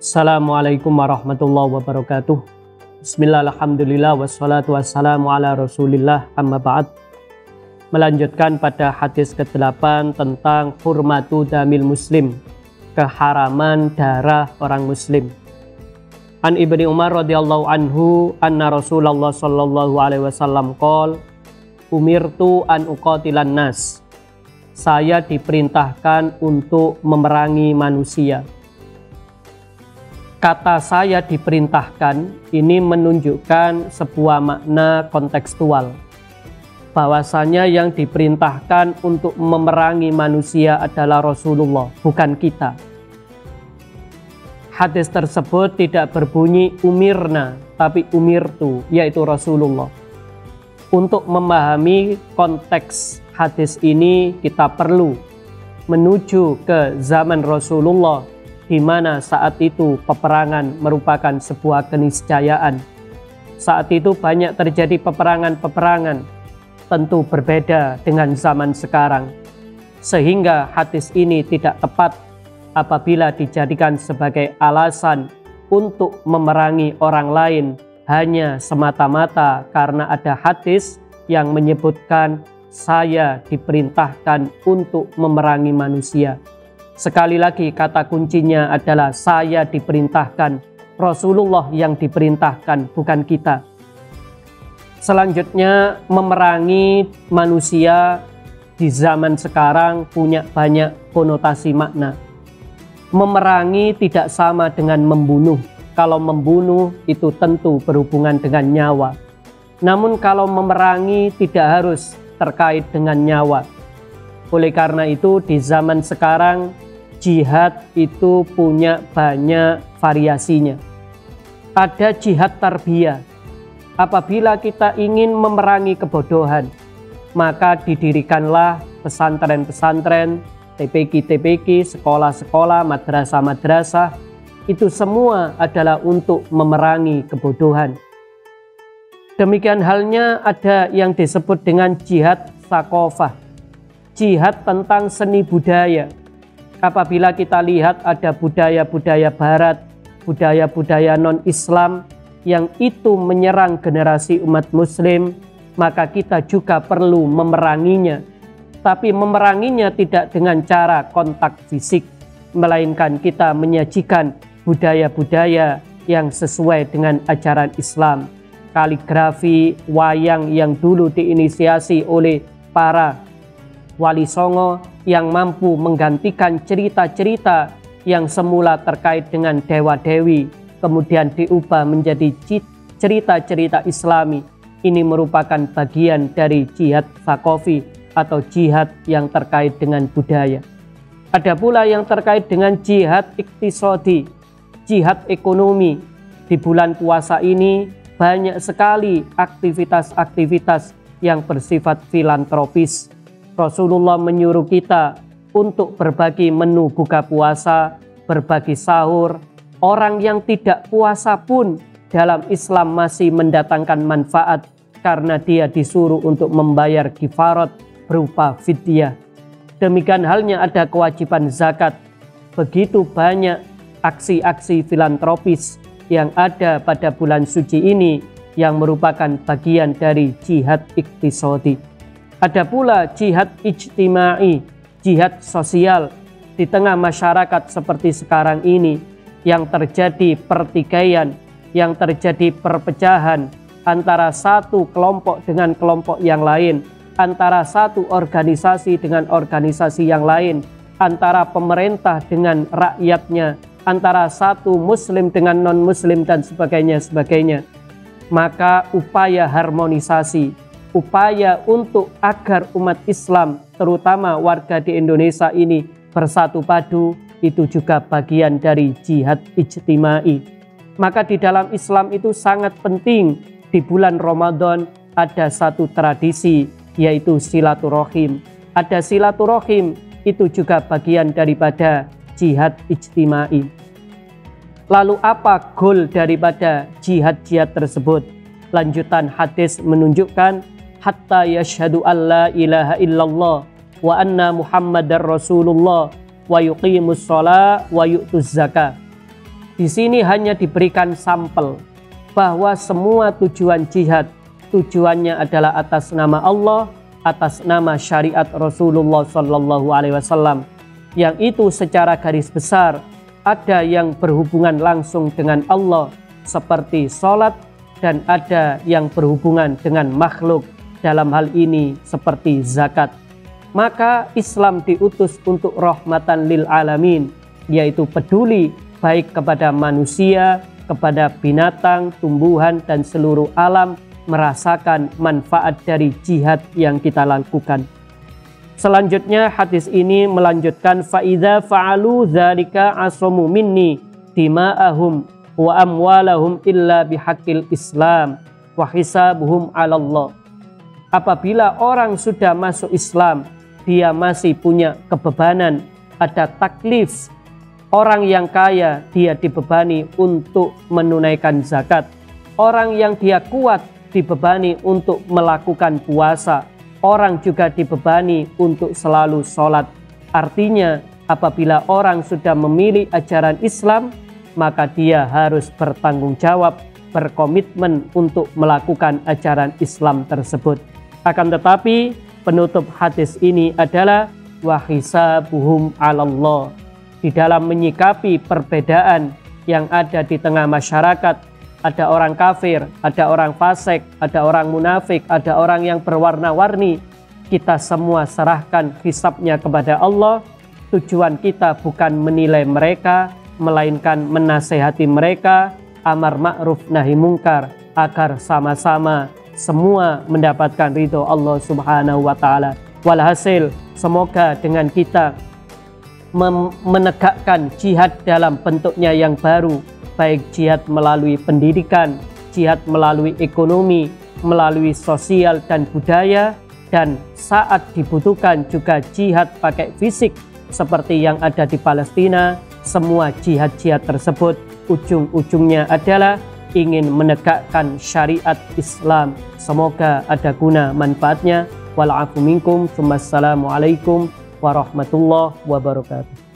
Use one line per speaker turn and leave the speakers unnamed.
Assalamualaikum warahmatullahi wabarakatuh. Bismillah, alhamdulillah, wassalatu wassalamu ala rasulillah, amma ba'd. Melanjutkan pada hadis ke-8 tentang hurmatu damil muslim, keharaman darah orang muslim. An Ibni Umar radhiyallahu anhu anna Rasulullah sallallahu alaihi wasallam qol umirtu an uqatilan nas. Saya diperintahkan untuk memerangi manusia. Kata saya diperintahkan ini menunjukkan sebuah makna kontekstual. Bahwasanya yang diperintahkan untuk memerangi manusia adalah Rasulullah, bukan kita. Hadis tersebut tidak berbunyi umirna, tapi umirtu, yaitu Rasulullah. Untuk memahami konteks hadis ini, kita perlu menuju ke zaman Rasulullah, di mana saat itu peperangan merupakan sebuah keniscayaan. Saat itu banyak terjadi peperangan-peperangan, tentu berbeda dengan zaman sekarang. Sehingga hadis ini tidak tepat apabila dijadikan sebagai alasan untuk memerangi orang lain hanya semata-mata karena ada hadis yang menyebutkan saya diperintahkan untuk memerangi manusia. Sekali lagi kata kuncinya adalah saya diperintahkan, Rasulullah yang diperintahkan, bukan kita. Selanjutnya, memerangi manusia di zaman sekarang punya banyak konotasi makna. Memerangi tidak sama dengan membunuh. Kalau membunuh itu tentu berhubungan dengan nyawa. Namun kalau memerangi tidak harus terkait dengan nyawa. Oleh karena itu di zaman sekarang jihad itu punya banyak variasinya. Ada jihad tarbiyah. Apabila kita ingin memerangi kebodohan, maka didirikanlah pesantren-pesantren, TPQ-TPQ, sekolah-sekolah, madrasah-madrasah. Itu semua adalah untuk memerangi kebodohan. Demikian halnya ada yang disebut dengan jihad tsaqafah, jihad tentang seni budaya. Apabila kita lihat ada budaya-budaya barat, budaya-budaya non-Islam yang itu menyerang generasi umat muslim, maka kita juga perlu memeranginya. Tapi memeranginya tidak dengan cara kontak fisik, melainkan kita menyajikan budaya-budaya yang sesuai dengan ajaran Islam. Kaligrafi, wayang yang dulu diinisiasi oleh para Wali Songo yang mampu menggantikan cerita-cerita yang semula terkait dengan dewa-dewi, kemudian diubah menjadi cerita-cerita Islami. Ini merupakan bagian dari jihad tsaqafi atau jihad yang terkait dengan budaya. Ada pula yang terkait dengan jihad iktisadi, jihad ekonomi. Di bulan puasa ini banyak sekali aktivitas-aktivitas yang bersifat filantropis. Rasulullah menyuruh kita untuk berbagi menu buka puasa, berbagi sahur. Orang yang tidak puasa pun dalam Islam masih mendatangkan manfaat karena dia disuruh untuk membayar kifarat berupa fidyah. Demikian halnya ada kewajiban zakat. Begitu banyak aksi-aksi filantropis yang ada pada bulan suci ini yang merupakan bagian dari jihad iktisadi. Ada pula jihad ijtimai, jihad sosial di tengah masyarakat seperti sekarang ini yang terjadi pertikaian, yang terjadi perpecahan antara satu kelompok dengan kelompok yang lain, antara satu organisasi dengan organisasi yang lain, antara pemerintah dengan rakyatnya, antara satu muslim dengan non-muslim dan sebagainya. Maka upaya harmonisasi, upaya untuk agar umat Islam, terutama warga di Indonesia ini bersatu padu, itu juga bagian dari jihad ijtimai. Maka di dalam Islam itu sangat penting di bulan Ramadan ada satu tradisi, yaitu silaturahim. Ada silaturahim, itu juga bagian daripada jihad ijtimai. Lalu apa goal daripada jihad-jihad tersebut? Lanjutan hadis menunjukkan hatta yashhadu an la ilaha illallah wa anna muhammadar rasulullah wa yuqimus shalah wa yu'tuz zakah. Di sini hanya diberikan sampel bahwa semua tujuan jihad, tujuannya adalah atas nama Allah, atas nama syariat Rasulullah SAW, yang itu secara garis besar ada yang berhubungan langsung dengan Allah seperti sholat, dan ada yang berhubungan dengan makhluk dalam hal ini seperti zakat. Maka Islam diutus untuk rahmatan lil alamin, yaitu peduli baik kepada manusia, kepada binatang, tumbuhan, dan seluruh alam merasakan manfaat dari jihad yang kita lakukan. Selanjutnya hadis ini melanjutkan fa'idza fa'alu dzalika asamu minni dima'ahum wa amwalahum illa bihaqqil Islam wa hisabuhum 'ala Allah. Apabila orang sudah masuk Islam, dia masih punya kebebanan, ada taklif. Orang yang kaya dia dibebani untuk menunaikan zakat. Orang yang dia kuat dibebani untuk melakukan puasa. Orang juga dibebani untuk selalu sholat. Artinya apabila orang sudah memilih ajaran Islam, maka dia harus bertanggung jawab, berkomitmen untuk melakukan ajaran Islam tersebut. Akan tetapi penutup hadis ini adalah wa hisabuhum 'ala Allah. Di dalam menyikapi perbedaan yang ada di tengah masyarakat, ada orang kafir, ada orang fasik, ada orang munafik, ada orang yang berwarna-warni, kita semua serahkan hisabnya kepada Allah. Tujuan kita bukan menilai mereka, melainkan menasehati mereka, amar ma'ruf nahi mungkar, agar sama-sama semua mendapatkan ridho Allah Subhanahu wa Ta'ala. Walhasil, semoga dengan kita menegakkan jihad dalam bentuknya yang baru, baik jihad melalui pendidikan, jihad melalui ekonomi, melalui sosial dan budaya, dan saat dibutuhkan juga jihad pakai fisik seperti yang ada di Palestina. Semua jihad-jihad tersebut ujung-ujungnya adalah ingin menegakkan syariat Islam. Semoga ada guna manfaatnya. Wal afu minkum. Wassalamualaikum warahmatullahi wabarakatuh.